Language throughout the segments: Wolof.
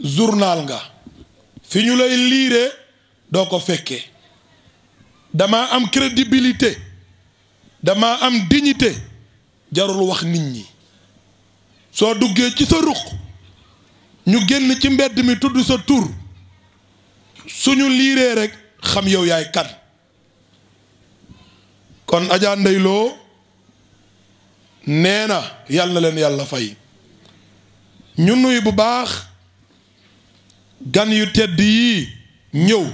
journal nga fi ñu lay liire doo ko fekkee dama am crédibilité dama am dignité jarul wax nit ñi soo duggee ci sa ruq ñu génn ci mbedd mi tudd sa tur suñu liiree rek xam yow yaay kan kon Adja Ndeye Lo nee na yal na leen yàlla fay ñu nuy bu baax gan yu tedd yii ñëw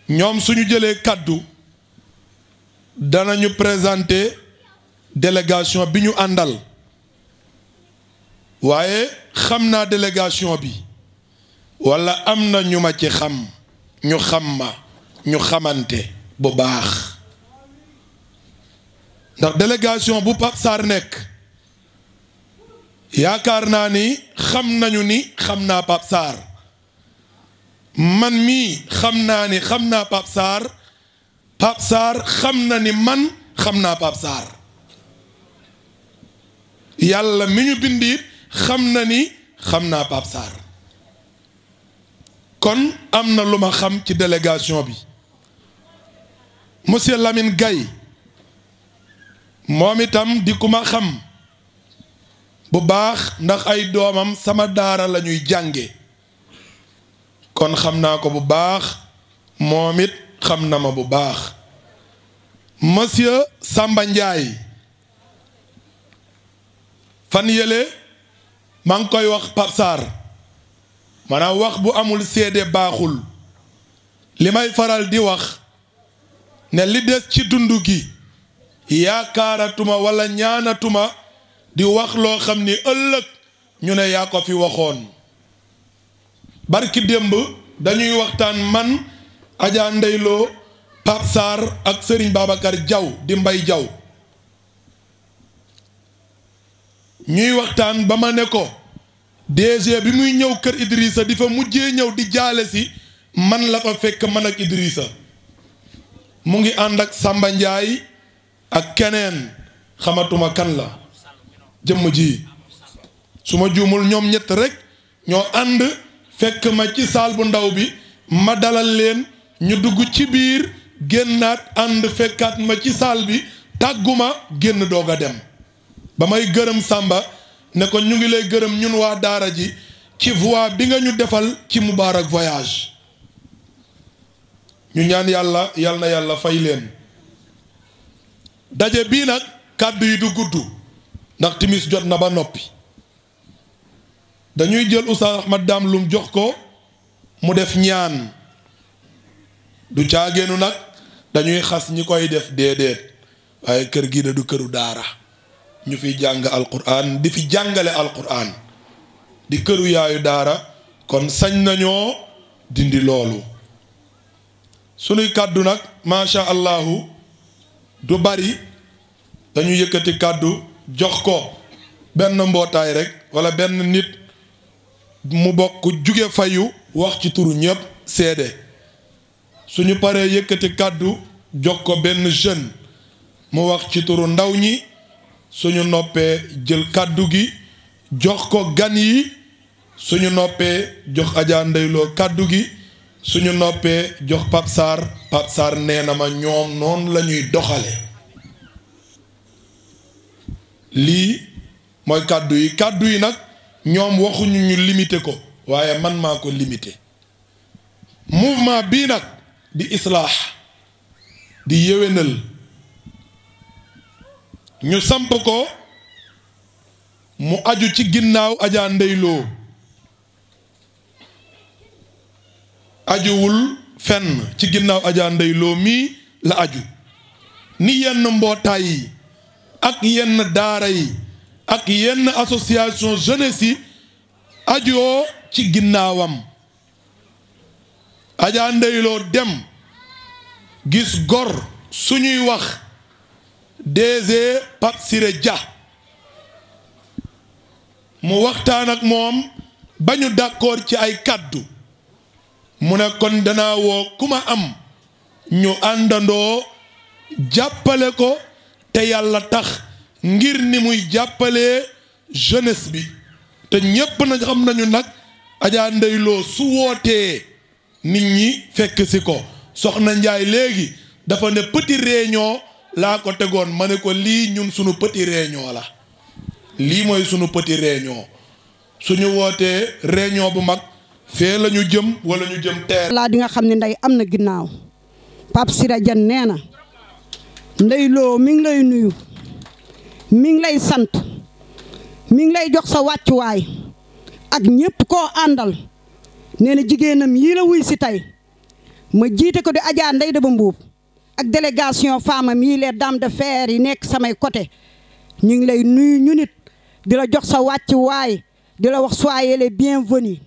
ñoom suñu jëlee kàddu danañu présenter délégation bi ñu àndal waaye xam naa délégation bi walla am na ñu ma ci xam ñu xam ma ñu xamante bu baax ndax délégation bu Pape Sarr nekk yaakaar naa ni xam nañu ni xam naa Pape Sarr man mii xam naa ni xam naa Pape Sarr Pape Sarr xam na ni man xam naa Pape Sarr yàlla mi ñu bindi xam na ni xam naa Pape Sarr kon am na lu ma xam ci délégation bi monsieur Lamine Gaye moom itam di ku ma xam bu baax ndax ay doomam sama daara la ñuy jànge kon xam naa ko bu baax moom it xam na ma bu baax monsieur Samba Ndiaye fan yële maa ngi koy wax Pape Sarr maanaam wax bu amul seede baaxul li may faral di wax ne li des ci dund gi yaakaaratuma walla ñaanatuma di wax loo xam ni ëllëg ñu ne yaa ko fi waxoon barki démb dañuy waxtaan man Adja Ndeye Lo Pape Sarr ak Serigne Babacar Diaw di Mbay Diaw ñuy waxtaan ba ma ne ko DG bi muy ñëw kër Idrissa di fa mujjee ñëw di jaale si man la fa fekk man ak Idrissa mu ngi ànd ak Samba Ndiaye ak keneen xamatuma kan la jëmm ji su ma juumul ñoom ñett rek ñoo ànd fekk ma ci saal bu ndaw bi ma dalal leen ñu dugg ci biir génnaat ànd fekkaat ma ci saal bi tàgguma génn doog a dem ba may gërëm Samba ne ko ñu ngi lay gërëm ñun waa daara ji ci voix bi nga ñu defal ci Moubarak Voyage ñu ñaan yàlla yal na yàlla fay leen daje bii nag kàddu yi du gudd ndax timis jot na ba noppi dañuy jël Oustaz Ahmad Dame Loum jox ko mu def ñaan du caageenu nag dañuy xas ñi koy def déedéet waaye kër gi da du këru daara ñu fiy jàng alquran di fi jàngale alquran di këru yaayu daara kon sañ nañoo dindi loolu sunuy kàddu nag macha allahu du bari dañu yëkkati kàddu jox ko benn mbootaay rek walla benn nit mu bokk juge fayu wax ci turu ñépp seede suñu paree yëkkati kàddu jox ko benn jeune mu wax ci turu ndaw ñi suñu noppee jël kàddu gi jox ko gan yi suñu noppee jox Adja Ndeye Lo kàddu gi suñu noppee jox Pape Sarr nee na ma ñoom noonu la ñuy doxale lii mooy kàddu yi nag ñoom waxuñu ñu limité ko waaye man maa ko limité mouvement bii nag di islaax di yéwénal ñu samp ko mu aju ci ginnaaw Adja Ndeye Lo ajuwul fenn ci ginnaaw Adja Ndeye Lo mii la aju ni yenn mbootaay yi ak yenn daara yi ak yenn association jeunesse yi ajoo ci ginnaawam Adja Ndeye Lo dem gis gor suñuy wax DG Pape Siré Dia mu waxtaan ak moom ba ñu d'accord ci ay kàddu mu ne kon danaa woo ku ma am ñu àndandoo jàppale ko te yàlla tax ngir ni muy jàppalee jeunesse bi te ñépp na xam nañu nag Adja Ndeye Lo su wootee nit ñi fekk si ko soxna Njaay léegi dafa ne petit réunion laa ko tegoon ma ne ko lii ñun sunu petit réunion la lii mooy sunu petit réunion suñu wootee réunion bu mag fee la ñu jëm wala ñu jëm teer laa di nga xam ne Ndeye am na ginnaaw Pape Siré Dia nee na Ndeye Lo mi ngi lay nuyu mi ngi lay sant mi ngi lay jox sa wàccuwaay ak ñëpp koo àndal nee na jigéenam yii la wuy si tey ma jiite ko di Adja Ndeye Daba Mbuub ak délégation femmes yi les dames de fer yi nekk samay côté ñu ngi lay nuyu ñu nit di la jox sa wàccuwaay di la wax soyez les bienvenus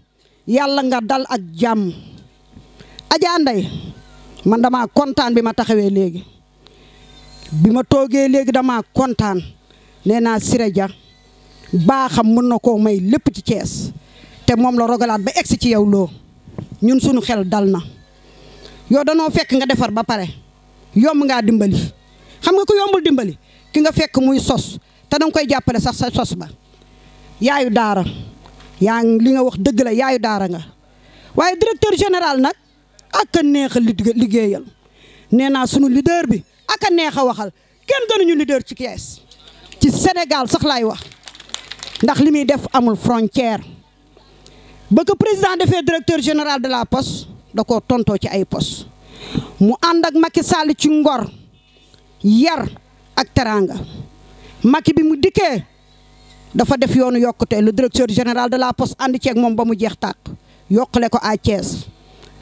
yàlla nga dal ak jàmm. Adja Ndeye man dama kontaan bi ma taxawee léegi bi ma toogee léegi dama kontaan nee naa Siré Dia baaxam mën na koo may lépp ci Thiès te moom la rogalaat ba egsi ci yow loo ñun suñu xel dal na yow danoo fekk nga defar ba pare yomb ngaa dimbali xam nga ko yombul dimbali ki nga fekk muy sos te danga koy jàppale sax sa sos ba yaayu daara yaa li nga wax dëgg la yaayu daara nga waaye directeur général nag ak a neex a liggéeyal nee naa sunu leader bi ak a neex a waxal kenn gënuñu leader ci Thiès ci Sénégal sax laay wax ndax li muy def amul frontière ba ko président defee directeur général de la poste da koo tontoo ci ay poste mu ànd ak Macky Sall ci ngor yar ak teranga Macky bi mu dikkee dafa def yoonu yokkute le directeur général de la poste ànd ceeg moom ba mu jeex tàq yokkale ko à Thiès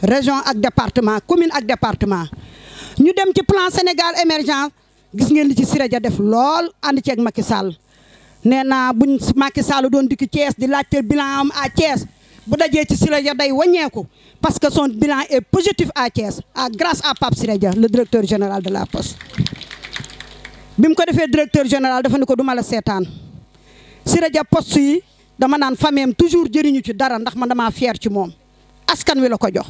région ak département commune ak département ñu dem ci plan Sénégal émergent gis ngeen li ci Siré Dia def lool ànd ceeg Macky Sall nee naa buñ Macky Sall doon dikk Thiès di laajte bilan am à Thiès bu dajee ci Siré Dia day wàññeeku parce que son bilan est positif à Thiès grâce à Pape Siré Dia le directeur général de la poste. bi mu ko defee directeur général dafa ne ko duma la seetaan Siré Dia poste yi dama naan fameem toujours jëriñu ci dara ndax man damaa fier ci moom askan wi la ko jox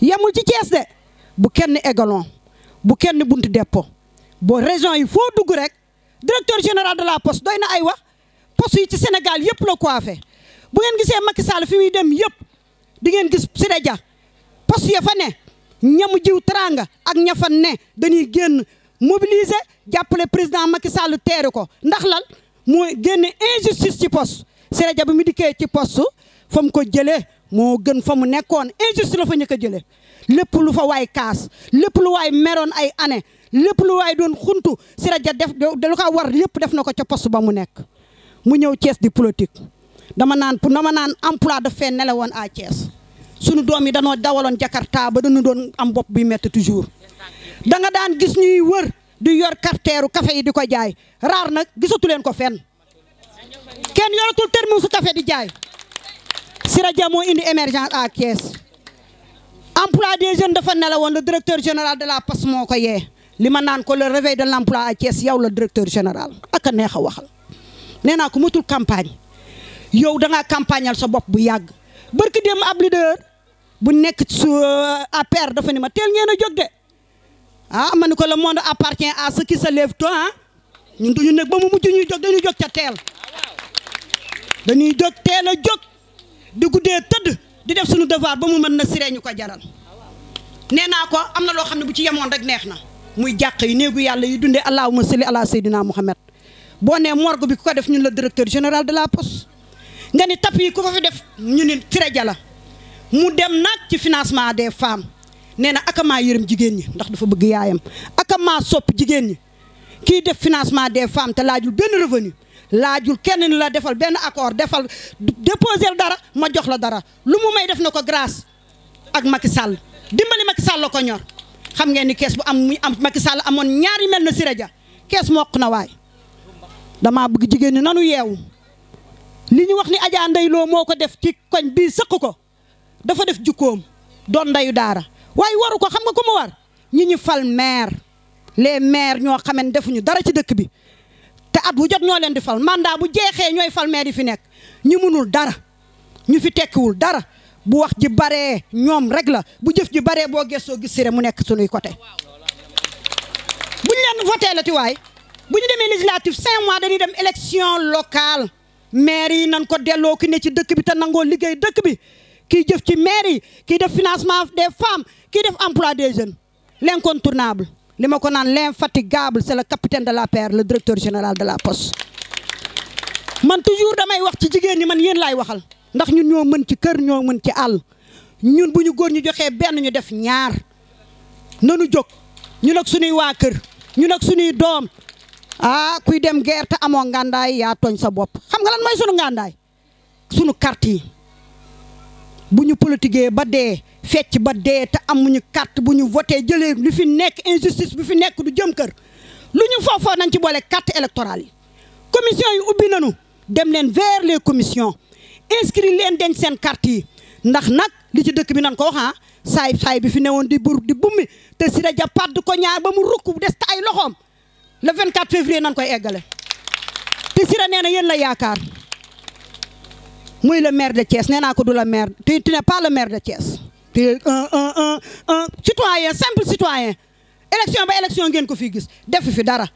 yemul ci Thiès de bu kenn égalon bu kenn buntu dépôt boo région yi foo dugg rek directeur général de la poste doy na ay wax poste yi ci Sénégal yëpp la coiffé bu ngeen gisee Macky Sall fi muy dem yëpp di ngeen gis Siré Dia poste ya fa ne ñamu jiw teranga ak ña fa ne dañuy génn mobiliser jàppale président Macky Sall teere ko ndax lan mooy génne injustice ci poste Siré Dia bi mu dikkee ci poste fa mu ko jëlee moo gën fa mu nekkoon injustice la fa ñu ko jëlee lépp lu fa waay kaas lépp lu waay meroon ay année lépp lu waay doon xuntu Siré Dia def lu ko war lépp def na ko ca poste ba mu nekk mu ñëw Thiès di politique dama naan emploi de fait ne la woon à Thiès sunu doom yi danoo dawaloon Jakarta ba dañu doon am bopp bi métti toujours da nga daan gis ñuy wër di yor cafetière café yi di ko jaay raar nag gisatu leen ko fenn kenn yoratul terminus café di jaay Siré Dia moo indi émergence à Thiès emploi des jeunes dafa ne la woon le directeur général de la poste moo ko yee li ma naan ko le réveil de l'emploi à Thiès yow la directeur général ak a neex a waxal nee naa ko matul campagne yow da ngaa campagnal sa bopp bu yàgg barki dem ab leader bu nekk su APR dafa ni ma teel ngeen a jóg de ma ni ko le monde appartient à ceux qui se lèvent tôt ñun duñu nekk ba mu mujj ñuy jóg dañuy jóg ca teel dañuy jóg teel a jóg di guddee tëdd di def suñu devoir ba mu mën na Siré ñu ko jaral nee naa ko am na loo xam ne bu ci yemoon rek neex na muy jàq yi néegu yàlla yi dundee allahumma salli ala seydina Muhammad boo nee morgue bi ku ko def ñun la directeur général de la poste nga ni tap yi ku ko fi def ñu ni Siré Dia la mu dem nag ci financement des femmes nee na akamaa yërëm jigéen ñi ndax dafa bëgg yaayam akamaa sopp jigéen ñi kii def financement des femmes te laajul benn revenu laajul kenn ni la defal benn accord defal déposer dara ma jox la dara lu mu may def na ko grâce ak Macky Sall dimbali Macky Sall la ko ñor xam ngeen ni kees bu am muy am Macky Sall amoon ñaari mel na Siré Dia kees mokk na waay damaa bëgg jigéen ñi nanu yeewu li ñu wax ni Adja Ndeye Lo moo ko def ci koñ bii sëq ko dafa def jukkoom doon ndeyu daara waaye waru ko xam nga ko mu war ñi ñu fal maire les maires ñoo xamante defuñu dara ci dëkk bi te at bu jot ñoo leen di fal mandat bu jeexee ñooy fal maire yi fi nekk ñu mënul dara ñu fi tekkiwul dara bu wax ji baree ñoom rek la bu jëf ji baree boo gëstoo gis Siré mu nekk sunuy côté buñ leen voté la ti waay bu ñu demee législative 5 mois dañuy dem élection locale maire yi nan ko delloo ki ne ci dëkk bi te nangoo liggéey dëkk bi kii jëf ci maire yi kii def financement des femmes kii def emploi des jeunes l'incontournable li ma ko naan l'infatigable c'est le capitaine de l'APR le directeur général de la poste man toujours damay wax ci jigéen ñi man yéen laay waxal ndax ñun ñoo mën ci kër ñoo mën ci àll ñun bu ñu góor ñu joxee benn ñu def ñaar nanu jóg ñun ak suñuy waa kër ñun ak suñuy doom kuy dem guerre te amoo ngàndaay yaa tooñ sa bopp xam nga lan mooy sunu ngàndaay sunu carte yi bu ñu politiquee ba dee fecc ba dee te amuñu carte bu ñu voté jëlee lu fi nekk injustice bi fi nekk du jëm kër lu ñu foofoo nañ ci boole carte électorale yi commission yi ubbi nañu dem leen vers les commissions inscrit leen denc seen carte yi ndax nag li ci dëkk bi nan ko wax saay bi fi newoon di bur di bummi te Siré Dia padd ko ñaar ba mu rukk des te ay loxoom le 24 février nan koy eggale te Siré nee na yéen la yaakaar muy le maire de Thiès nee naa ko du la maire tu n'es pas le maire de Thiès tu es un citoyen simple citoyen élection ba élection ngeen ko fii gis def fi dara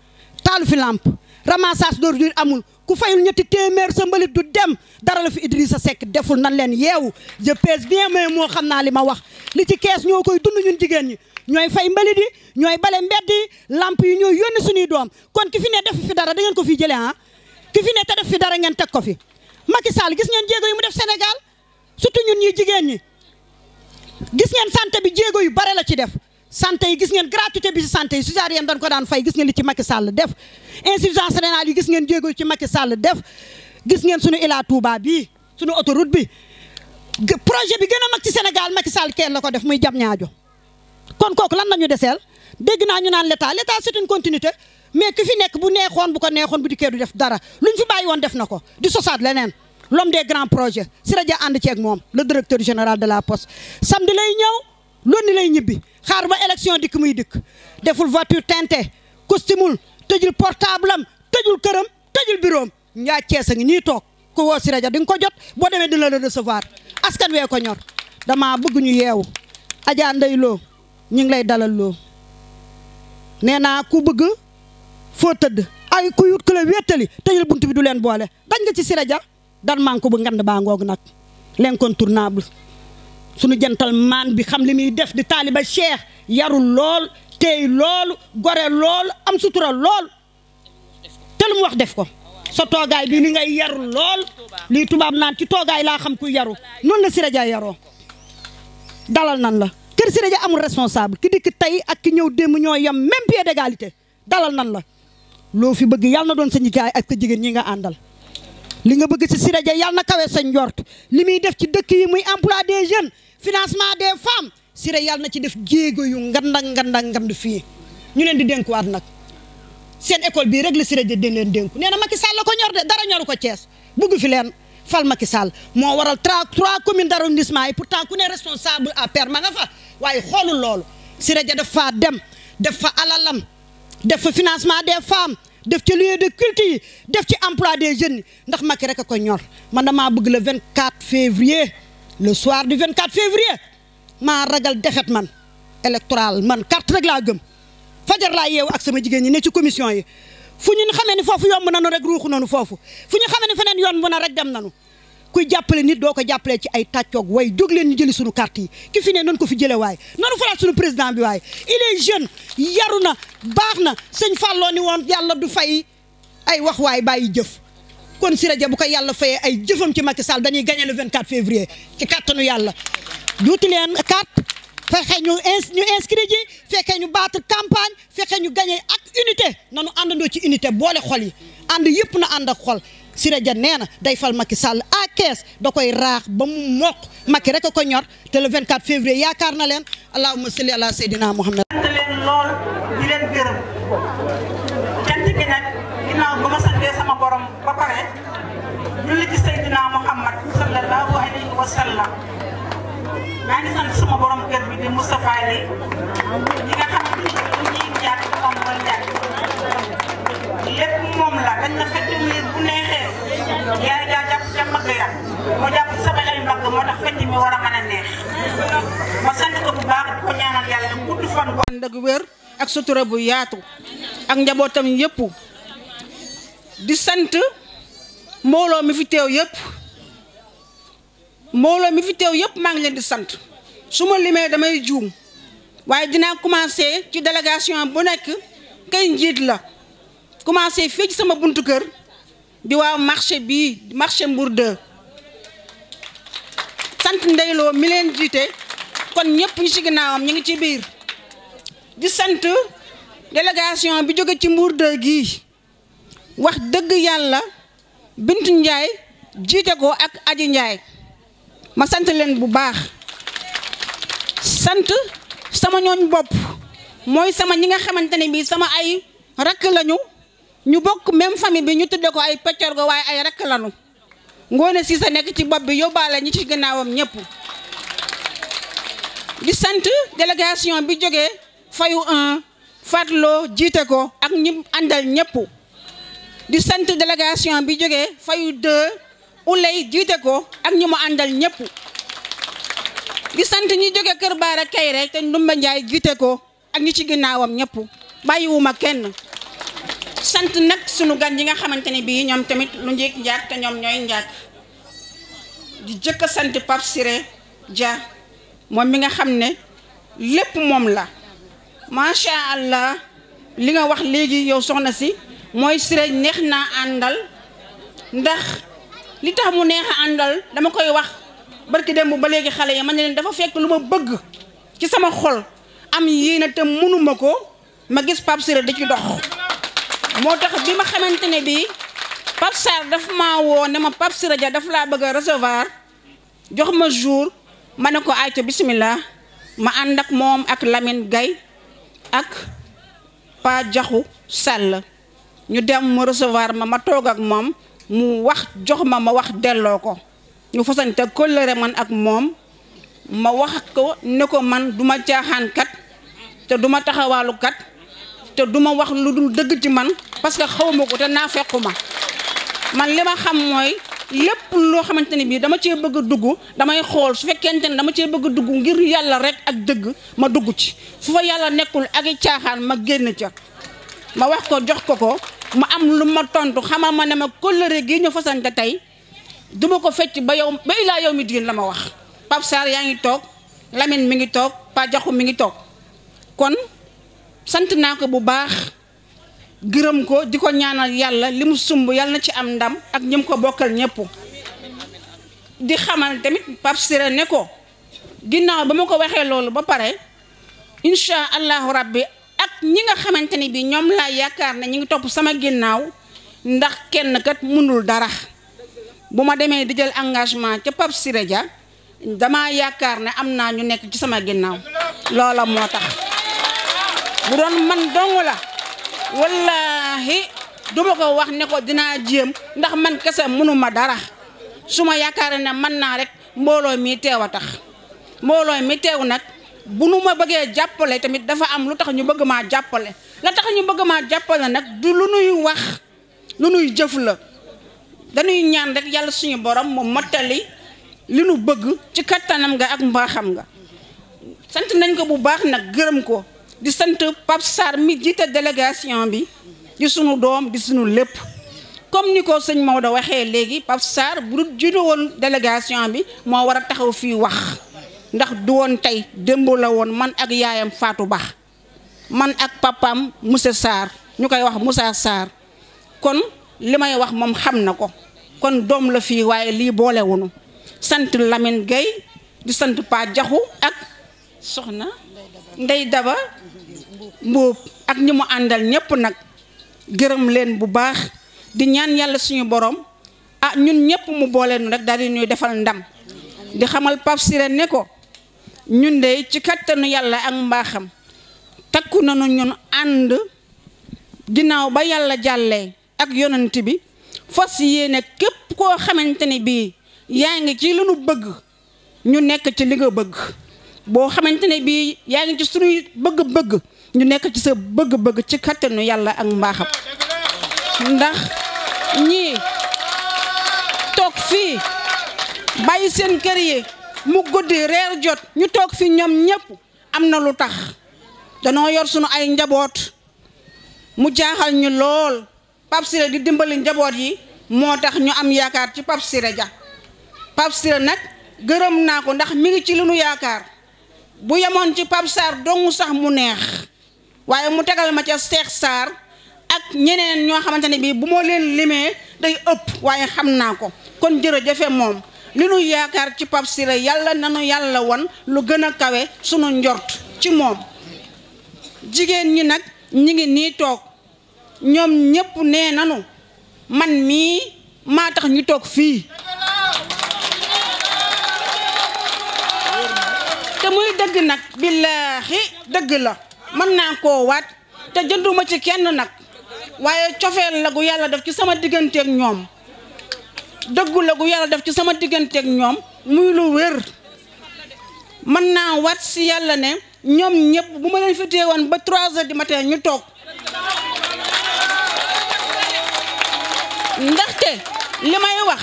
taalu fi lampe ramassage d'ordures amul ku fayul ñetti téeméer sa mbalit du dem dara la fi Idrissa Seck deful nan leen yeewu je pèse bien mais moo xam naa li ma wax li ci kees ñoo koy dund ñun jigéen ñi ñooy fay mbalit yi ñooy bale mbedd yi lamp yi ñooy yónni suñuy doom kon ki fi ne def fi dara da ngeen ko fi jëlee ki fi ne te def fi dara ngeen teg ko fi Macky Sall gis ngeen jéego yu mu def Sénégal surtout ñun ñi jigéen ñi gis ngeen santé bi jéego yu bare la ci def santé yi gis ngeen gratuité bi ci santé yi césarienne dañ ko daan fay gis ngeen li ci Macky Sall def insuffisance rénale yi gis ngeen jéego yu ci Macky Sall def gis ngeen suñu Ila Touba bii suñu autoroute bi projet bi gën a mag ci Sénégal Macky Sall kenn la ko def muy Diamniadio kon kooku lan nañu deseel dégg naa ñu naan l'état c'est une continuité mais ki fi nekk bu neexoon bu ko neexoon bu dikkee du def dara luñ fi bàyyi woon def na ko di sosaat leneen l'homme des grands projets Siré Dia ànd ceeg moom le directeur général de la poste samedi lay ñëw lundi lay ñibbi xaar ba élection dikk muy dikk deful voiture teintée costumul tëjul portable am tëjul këram tëjul bureau am ñaa Cees a ngi nii toog ku woo Siré Dia di nga ko jot boo demee dina la recevoir askan wee ko ñor dama bëgg ñu yeewu Adja Ndeye Lo ñu ngi lay dalal loo nee naa ku bëgg foo tëdd ay ku yut ku la wéttali tëjal bunt bi du leen boole dañ nga ci Siré Dia dan man ko bu ngand baa ngoog nag l'incontournable sunu gentleman bi xam li muy def di taaliba cheikh yarul lool tey lool gore lool am sutura lool te lu mu wax def ko sa toogaay bi ni ngay yarul lool lii tubaab naan ci toogaay laa xam kuy yaru noonu la Siré Dia yaroo dalal nan la kër Siré Dia amul responsable ki dikk tey ak ki ñëw démb ñoo yem même pied d'égalité dalal nan la loo fi bëgg yàlla na doon sa ñikaay ak sa jigéen ñi nga àndal li nga bëgg ci Siré Dia yàlla na kawe sa njort li muy def ci dëkk yi muy emploi des jeunes financement des femmes Siré yàlla na ci def jéego yu ngand fii ñu leen di dénkuwaat nag seen école bii rek la Siré Dia dañ leen dénku nee na Macky Sall la ko ñor de dara ñoru ko Thiès bëgg fi leen fal Macky Sall moo waral trois communes d'arrondissement yi pourtant ku ne responsable à pair ma nga fa waaye xoolul loolu Siré Dia def faa dem def fa alalam def fa financement des femmes def ci lieu de culte yi def ci emploi des jeunes ndax Macky rek a ko ñor man damaa bëgg le 24 février le soir du 24 février maa ragal defet man électoral man carte rek laa gëm fajar laa yeewu ak sama jigéen ñi ne ci commission yi fu ñu xamee ni foofu yomb nanu rek ruuxu nanu foofu fu ñu xamee ni feneen yoon bu na rek dem nanu kuy jàppale nit doo ko jàppale ci ay tàccoog way jóg leen ñu jëli suñu carte yi ki fi ne nañ ko fi jële waaye nanu falaat suñu président bi waaye il est jeune yaru na baax na sëñ Falloo ni woon yàlla du fay ay wax waay bàyyi jëf kon Siré Dia bu ko yàlla fayee ay jëfam ci Macky Sall dañuy gagné le 24 février ci kàttanu yàlla duuti leen carte fexe ñu inscrit ji fekkee ñu battre campagne fexe ñu gagné ak unité nanu àndandoo ci unité boole xol yi ànd yëpp na ànd ak xol Siré Dia nee na day fal Macky Sall à kees da koy raax ba mu mokk Macky rek a ko ñor te le 24 février yaakaar na leen allahumma salli ala sayyidina Muhammad. sant leen lool di leen gërëm cant gi nag ginnaaw ba ma santee sama borom ba pare julli ci Seydina Muhammad sallallahu alayhi wa sallam maa ngi sant sama borom kër bi di Moustapha Ly ñi nga xam ne ñuy jaar moom mooy jaar lépp moom la dañ na fekk mu bu neexee yaay jaa jàpp ca mbagg ya moo jàpp sama ay mbagg moo tax fekk mi war a mën a neex ma sant ko bu baax di ko ñaanal yàlla gudd fan bu ànd ak wér ak sutura bu yaatu ak njabootam yëpp di sant mbooloo mi fi teew yëpp mbooloo mi fi teew yëpp maa ngi leen di sant su ma limee damay juum waaye dinaa commencé ci délégation bu nekk kay njiit la commencé fii ci sama buntu kër di waa marché bii marché Mbour 2 sant ndeyloo mi leen jiite kon ñëpp ñu ci ginnaawam ñu ngi ci biir di sant délégation bi jóge ci Mbour 2 gii wax dëgg yàlla Bintu Njaay jiite ko ak Aji Njaay ma sant leen bu baax sant sama ñooñ bopp mooy sama ñi nga xamante ne bii sama ay rakk lañu ñu bokk même famille bi ñu tudde ko ay peccorgo waaye ay rakk lañu Ngoone si sa nekk ci bopp bi yóbbaale ñi ci gannaawam ñëpp di sant délégation bi jógee fayu 1 Fatlo jiite ko ak ñi àndal ñëpp di sant délégation bi jógee fayu 2 Ulay jiite ko ak ñi mu àndal ñëpp di sant ñi jóge Kër Baara Kayre te Ndumba Njaay jiite ko ak ñi ci ginnaawam ñëpp bàyyiwuma kenn sant nag sunu gan yi nga xamante ne bii ñoom tamit lu njëkk njaag te ñoom ñooy njaag di jëkk a sant Pape Siré Dia moom mi nga xam ne lépp moom la macha allah li nga wax léegi yow soxna si mooy Siré neex naa àndal ndax li tax mu neex a àndal dama koy wax barki démb ba léegi xale yi man ne leen dafa fekk lu ma bëgg ci sama xol am yéene te mënuma ko ma gis Pape Siré da ci dox moo tax bi ma xamante ne bii Pape Sarr daf maa woo ne ma Pape Siré Dia daf laa bëgg a recevoir jox ma jour ma ne ko ayca bismillah ma ànd ak moom ak Lamine Gaye ak Pa Jaxu Sall ñu dem mu recevoir ma toog ak moom mu wax jox ma wax delloo ko ñu fasante kóllëre man ak moom ma wax ko ne ko man duma caaxaan kat te duma taxawaalu kat te duma wax lu dul dëgg ci man parce que xawma ko te naa fekkuma man li ma xam mooy lépp loo xamante ne bii dama cee bëgg a dugg damay xool su fekkente ne dama cee bëgg a dugg ngir yàlla rek ak dëgg ma dugg ci fu fa yàlla nekkul ak i caaxaan ma génn ca ma wax ko jox ko ma am lu ma tontu xamal ma ne ma kóllëre gi ñu fasante tey duma ko fecc ba ilaa yow mi diin la ma wax Pape Sarr yaa ngi toog Lamine mi ngi toog Pa Jaxu mi ngi toog kon sant naa ko bu baax gërëm ko di ko ñaanal yàlla li mu sumb yàlla na ci am ndam ak ñim ko bokkal ñëpp di xamal tamit Pape Siré ne ko ginnaaw ba ma ko waxee loolu ba pare incha allahu rabbi ak ñi nga xamante ni bi ñoom laa yaakaar ne ñi ngi topp sama ginnaaw ndax kenn kat mënul dara bu ma demee di jël engagement ca Pape Siré Dia dama yaakaar ne am naa ñu nekk ci sama ginnaaw loola moo tax bu doon man dong la wallahi duma ko wax ne ko dinaa jéem ndax man kese mënuma dara su ma yaakaar ne mën naa rek mbooloo mi teew a tax mbooloo mi teew nag bu nu ma bëggee jàppale tamit dafa am lu tax ñu bëgg maa jàppale la tax ñu bëgg maa jàppale nag du lu nuy wax lu nuy jëf la dañuy ñaan rek yàlla suñu borom mu mottali li nu bëgg ci kattanam nga ak mbaaxam nga sant nañ ko bu baax nag gërëm ko di sant Pape Sarr mi jiite délégation bi di sunu doom di sunu lépp comme ni ko sëñ Maodo waxee léegi Pape Sarr bu dul jiite woon délégation bi moo war a taxaw fii wax ndax du woon tey démb la woon man ak yaayam Fatou Ba man ak papaam monsieur Sarr ñu koy wax Moussa Sarr kon li may wax moom xam na ko kon doom la fii waaye lii boolewunu sant Lamine Gueye di sant Pa Jaxu ak soxna Ndey Daba Mbuub ak ñi mu àndal ñépp nag gërëm leen bu baax di ñaan yàlla suñu borom ñun ñépp mu booleenu rek daal di ñuy defal ndam di xamal Pape Siré ne ko ñun de ci kattanu yàlla ak mbaaxam takku nañu ñun ànd ginnaaw ba yàlla jàllee ak yonent bi fas yéene képp koo xamante ne bii yaa ngi ci lu nu bëgg ñu nekk ci li nga bëgg boo xamante ne bii yaa ngi ci suñuy bëgg-bëgg ñu nekk ci sa bëgg-bëgg ci kattanu yàlla ak mbaaxam ndax ñii toog fii bàyyi seen kër yi mu guddi reer jot ñu toog fi ñoom ñépp am na lu tax danoo yor sunu ay njaboot mu jaaxal ñu lool Pape Siré di dimbali njaboot yi moo tax ñu am yaakaar ci Pape Siré Dia Pape Siré nag gërëm naa ko ndax mi ngi ci li nu yaakaar bu yemoon ci Pape Sarr dong sax mu neex waaye mu tegal ma ca Cheikh Sarr ak ñeneen ñoo xamante ne bii bu moo leen limee day ëpp waaye xam naa ko kon jërëjëfe moom li nu yaakaar ci Pape Siré yàlla nanu yàlla won lu gën a kawe sunu njort ci moom. jigéen ñi nag ñi ngi nii toog ñoom ñépp nee nanu man mii maa tax ñu toog fii te muy dëgg nag billaahi dëgg la mën naa koo waat te jënduma ci kenn nag waaye cofeel la gu yàlla def ci sama digganteeg ñoom dëggu la gu yàlla def ci sama digganteeg ñoom muy lu wér mën naa waat si yàlla ne ñoom ñëpp bu ma leen fi teewoon ba 3 heures du matin ñu toog ndaxte li may wax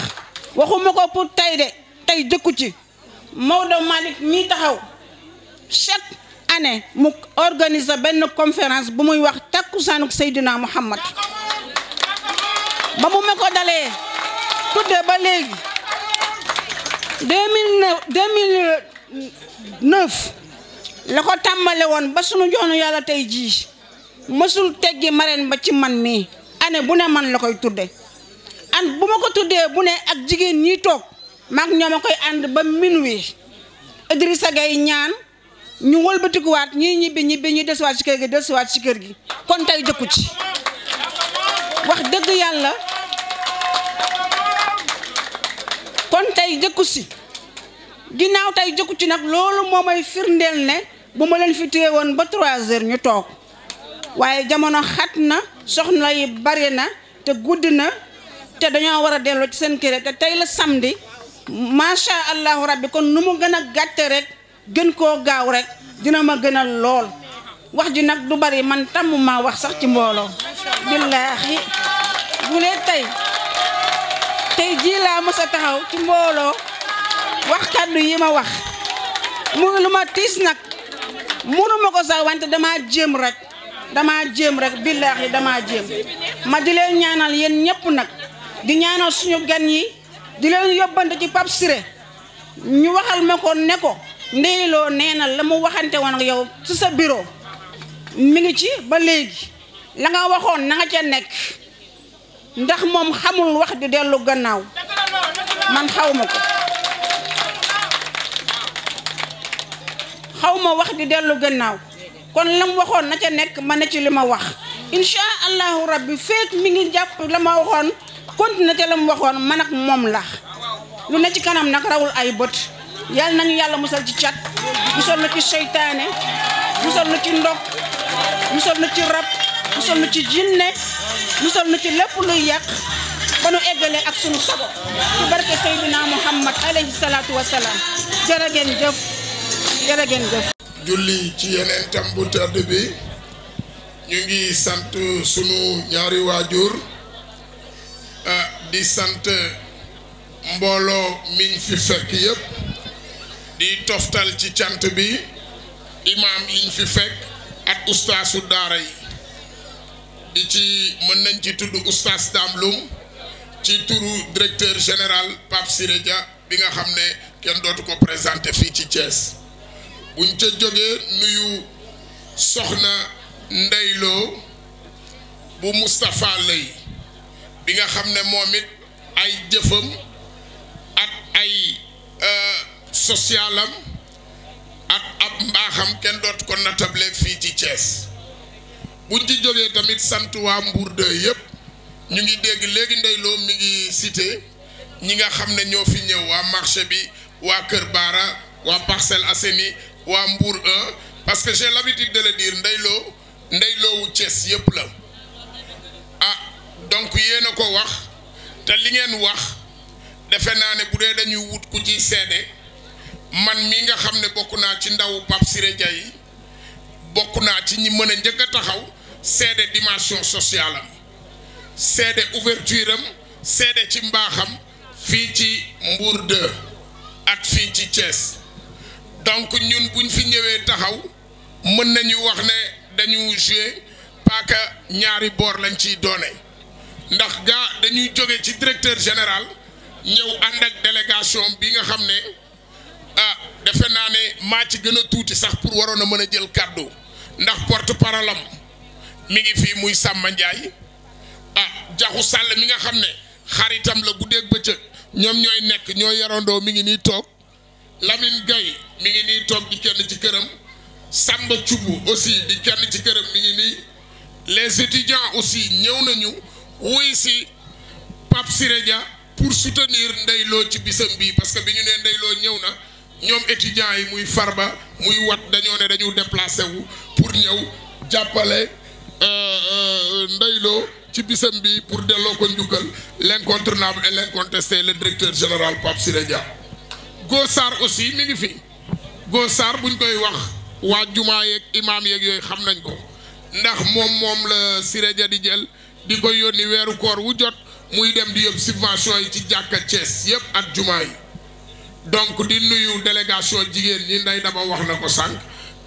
waxuma ko pour tey de tey jëkku ci Maodo Malick mii taxaw chaque année mu organiser benn conférence bu muy wax takkusaanuk Seydina Muhammad ba mu ma ko dalee tudde ba léegi 2009 la ko tàmbale woon ba sunu joonu yàlla tey jii mësul teggi marraine ba ci man mii année bu ne man la koy tudde an bu ma ko tuddee bu ne ak jigéen ñi toog maag ñoo ma koy ànd ba minuit Idrissa Gay ñaan ñu wëlbatikuwaat ñii ñibbi ñu desuwaat ci kër gi desuwaat ci kër gi kon tey jëkku ci wax dëgg yàlla kon tey jëkku si ginnaaw tey jëkku ci nag loolu moo may firndeel ne bu ma leen fi téye woon ba 3 heures ñu toog waaye jamono xat na soxna yi bari na te guddi na te dañoo war a delloo ci seen kër te tey la samedi macha allahu rabbi kon nu mu gën a gàtte rek gën koo gaaw rek dina ma gën a lool wax ji nag du bari man tàmm maa wax sax ci mbooloo billaahi bu lee tey jii laa mës a taxaw ci mbooloo wax kàddu yi ma wax muy lu ma tiis nag mënuma ko sax wante damaa jéem rek billaahi damaa jéem ma di leen ñaanal yéen ñëpp nag di ñaanal suñu gan yi di leen yóbbante ci Pape Siré ñu waxal ma ko ne ko ndeyloo nee na la mu waxante woon ak yow ci sa bureau mi ngi ci ba léegi la nga waxoon na nga ca nekk ndax moom xamul wax di dellu gannaaw man xaw ma wax di dellu gannaaw kon la mu waxoon na ca nekk ma ne ci li ma wax incha allahu rabbi feek mi ngi jàpp la ma waxoon continué te la mu waxoon man ak moom la lu ne ci kanam nag rawul ay bët yàlla nañu yàlla musal ci cat musal na ci seytaane musal na ci ndog musal na ci rab musal na ci jinne musal na ci lépp luy yàq ba nu eggale ak sunu sago ci barke Seydina Muhammad alayhi salaatu wasalaam jërë ngeen jëf julli ci yeneen tam bu tedd bi ñu ngi sant sunu ñaari waajur di sant mbooloo miñ fi fekk yépp di toftal ci cant bi imam yiñ fi fekk ak ustaasu daara yi di ci mën nañ ci tudd ustaas Dame Loum ci turu directeur général Pape Siré Dia bi nga xam ne kenn dootu ko présenté fii ci Thiès buñ ca jógee nuyu soxna Ndeyloo bu Moustapha Lay bi nga xam ne moom it ay jëfam ak ay socialam ak ab mbaaxam kenn dootu ko natable fii ci Thiès buñ ci jógee tamit sant waa Mbour 2 yëpp ñu ngi dégg léegi Ndeyloo mi ngi cité ñi nga xam ne ñoo fi ñëw waa marché bi waa Kër Baara waa Parcelles Assainies waa Mbour 1 parce que j'ai l'habitude de le dire Ndeyloowu Thiès yëpp la ah donc yéen a ko wax te li ngeen wax defe naa ne bu dee dañuy wut ku ci seede man mi nga xam ne bokk naa ci ndawu Pape Siré Dia yi bokk naa ci ñi mën a njëkk a taxaw seede dimension sociale am seede ouverture am seede ci mbaaxam fii ci Mbour 2 ak fii ci Thiès donc ñun buñ fi ñëwee taxaw mën nañu wax ne dañu jouer paaka ñaari boor lañ ciy doone ndax dañuy jóge ci directeur général ñëw ànd ak délégation bi nga xam ne defe naa ne maa ci gën a tuuti sax pour waroon a mën a jël kàddu ndax porte-parole am mi ngi fii muy Samba Ndiaye Jaxu Sàll mi nga xam ne xaritam la guddeeg bëccëg ñoom ñooy nekk ñoo yarandoo mi ngi nii toog Lamine Gaye mi ngi nii toog di kenn ci këram Samba Thioub aussi di kenn ci këram mi ngi nii les étudiants aussi ñëw nañu wuy si Pape Siré Dia pour soutenir Ndeye Lo ci bisam bii parce que bi ñu nee Ndeye Lo ñëw na ñoom étudiants yi muy Farba muy wat dañoo ne dañu déplacé wu pour ñëw jàppale Ndeye Lo ci bisam bi pour delloo ko njukkal l'incontournable et l'incontesté le directeur général Pape Siré Dia. Gossar aussi mi ngi fi Gossar buñ koy wax waa jumaa yeeg imaam yeeg yooyu xam nañ ko ndax moom la Siré Dia di jël di koy yónni weeru koor wu jot muy dem di yóbbu subvention yi ci jàkka Thiès yëpp ak jumaa yi. donc di nuyu délégation jigéen ñi Ndeye Daba wax na ko sànq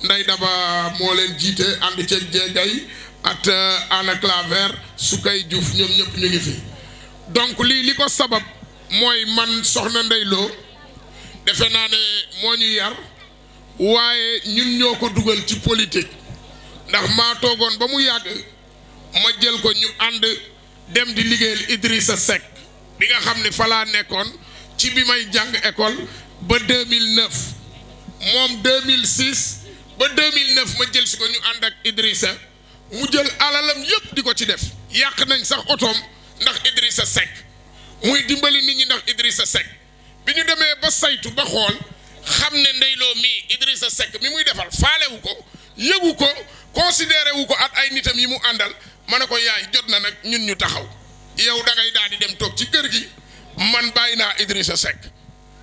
Ndeye Daba moo leen jiite ànd ceeg Jéegay ak Anna Claver Sukay Diouf ñoom ñëpp ñu ngi fi. donc lii li ko sabab mooy man soxna Ndeye Lo defe naa ne moo ñu yar waaye ñun ñoo ko dugal ci politique ndax maa toogoon ba mu yàgg ma jël ko ñu ànd dem di liggéeyal Idrissa Seck bi nga xam ne fa laa nekkoon ci bi may jàng école ba 2009 moom 2006 ba 2009 ma jël si ko ñu ànd ak Idrissa mu jël alalam yëpp di ko ci def yàq nañ sax otoom ndax Idrissa Seck muy dimbali nit ñi ndax Idrissa Seck bi ñu demee ba saytu ba xool xam ne Ndeye Lo mii Idrissa Seck mi muy defal faalewu ko yëgu ko considéré wu ko at ay nitam yi mu àndal ma ne ko yaay jot na nag ñun ñu taxaw yow da ngay daal di dem toog ci kër gi man bàyyi naa Idrissa Seck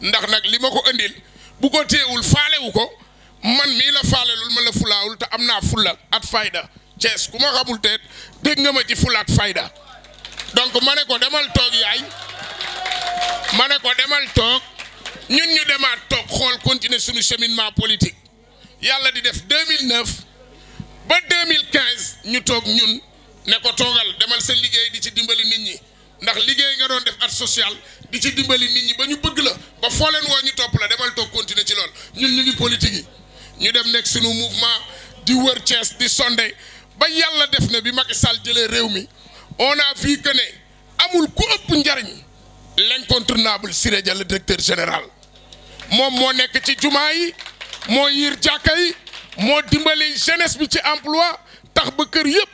ndax nag li ma ko andil bu ko téewul faalewu ko man mii la faalelul ma la fulaawul te am naa fulla at fayda Thiès ku ma xamul te dégg nga ma ci fulla at fayda donc ma ne ko demal toog yaay ma ne ko demal toog ñun ñu demaat toog xool continuer suñu cheminement politique yàlla di def 2009 ba 2015 ñu toog ñun ne ko toogal demal sa liggéey di ci dimbali nit ñi ndax liggéey nga doon def at social di ci dimbali nit ñi ba ñu bëgg la ba foo leen woo ñu topp la demal toog continuer ci lool ñun ñu ngi politique yi ñu dem nekk suñu mouvement di wër Thiès di sondé ba yàlla def ne bi Macky Sall jëlee réew mi on a vu que ne amul ku ëpp njariñ l'incontournable Siré Dia le directeur général moom moo nekk ci jumaa yi moo yiir jàkka yi moo dimbali jeunesse bi ci emploi tax ba kër yëpp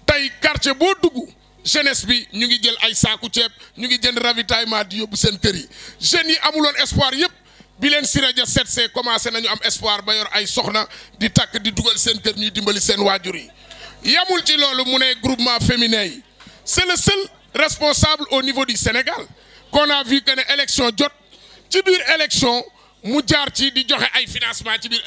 tey quartier boo dugg jeunesse bi ñu ngi jël ay saaku ceeb ñu ngi jënd ravitaillement di yóbbu seen kër yi jeunes yi amuloon espoir yëpp bi leen Siré Dia seetsee commencé nañu am espoir ba yor ay soxna di takk di dugal seen kër ñuy dimbali seen waajur yi yamul ci loolu mu ne groupement féminin yi c'est le seul responsable au niveau du Sénégal qu'on a vu que ne élection jot ci biir élection mu jaar ci di joxe ay financement ci biir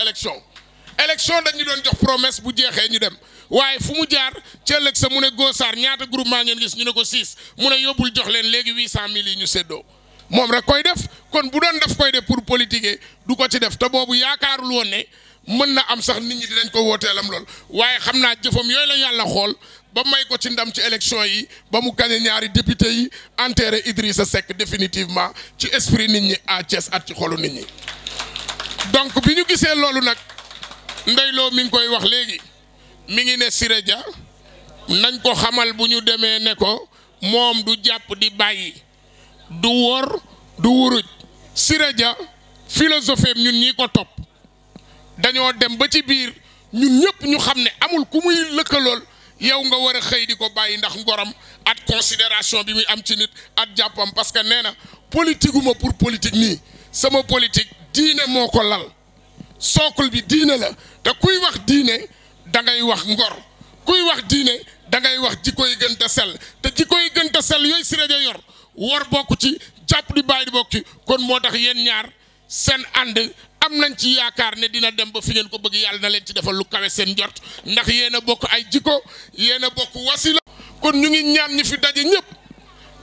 élection dañu doon jox promesse bu jeexee ñu dem waaye fu mu jaar ci ëllëg sa mu ne Gossar ñaata groupement ngeen gis ñu ne ko 6 mu ne yóbbul jox leen léegi 800 000 yi ñu séddoo moom rek koy def kon bu doon def koy def pour politiquer du ko ci def te boobu yaakaarul woon ne mën na am sax nit ñi dinañ ko wooteelam lool waaye xam naa jëfam yooyu la yàlla xool ba may ko ci ndam ci élection yi ba mu gagné ñaari député yi enterré Idrissa Seck définitivement ci esprit nit ñi à Thiès at ci xolu nit ñi. donc bi ñu gisee loolu nag Ndeye Lo mi ngi koy wax léegi mi ngi ne Siré Dia nañ ko xamal bu ñu demee ne ko moom du jàpp di bàyyi du wor du wuruj Siré Dia philosophie ñun ñii ko topp dañoo dem ba ci biir ñun ñëpp ñu xam ne amul ku muy lëkkalool yow nga war a xëy di ko bàyyi ndax ngoram at considération bi muy am ci nit at jàppam parce que nee na politique uma pour politique nii sama politique diine moo ko lal sookul bi diine la te kuy wax diine da ngay wax ngor kuy wax diine da ngay wax jikko yi gën ta sell te jikko yi gën ta sell yooyu Siré Dia yor war bokk ci jàpp di bàyyi di bokk ci kon moo tax yéen ñaar seen ànd am nañ ci yaakaar ne dina dem ba fi ngeen ko bëgg yàlla na leen ci defal lu kawe seen njort ndax yéen a bokk ay jikko yéen a bokk wasila kon ñu ngi ñaan ñi fi daje ñëpp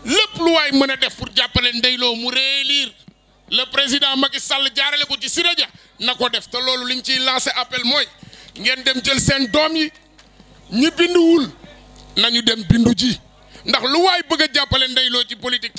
lépp lu waay mën a def pour jàppale Ndeye Lo mu réélire le président Macky Sall jaarale ko ci Siré Dia na ko def te loolu liñ ciy lancé appel mooy ngeen dem jël seen doom yi ñi binduwul nañu dem bindu ji ndax lu waay bëgg a jàppale Ndeye Lo ci politique